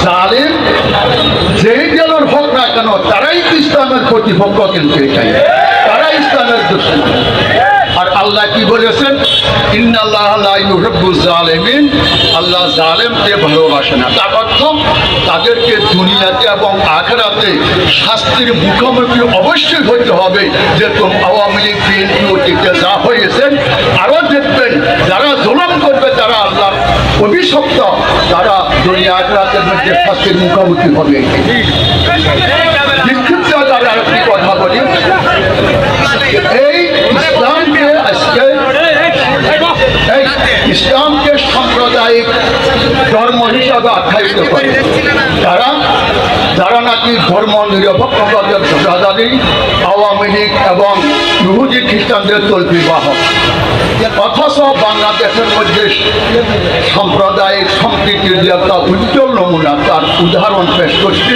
জালেম যেই দলের হোক না কেন তারাই ইসলামের প্রতিপক্ষ, কিন্তু এটাই তারা ইসলামের দুশমন। আর আল্লাহ কি বলেছেন? ইন্নাল্লাহ লা ইউহিব্বুজ জালিমিন, আল্লাহ জালেমকে ভালোবাসে না। তার অর্থ তাদেরকে দুনিয়াতে এবং আখিরাতে শাস্তির মুখোমুখি অবশ্যই হতে হবে। যেরকম আওয়ামী লীগ বিএনপি অতীতে যা হয়েছে, আরও দেখবেন যারা জুলুম করবে তারা আল্লাহ অভিশপ্ত, তারা দুনিয়া আখিরাতের মধ্যে শাস্তির মুখোমুখি হবে। বিক্ষিপ্ত তারা আরেকটি কথা বলি, এই ইসলামকে সাম্প্রদায়িক ধর্ম হিসাবে আখ্যায়িত করে যারা নাকি ধর্ম নিরপেক্ষতার ধ্বজাধারী, আওয়ামী লীগ এবং ইহুদি খ্রিস্টানদের তল্পি বাহক, অথচ বাংলাদেশের মধ্যে সাম্প্রদায়িক সম্প্রীতির যে একটা উজ্জ্বল নমুনা, তার উদাহরণ পেশ করছি।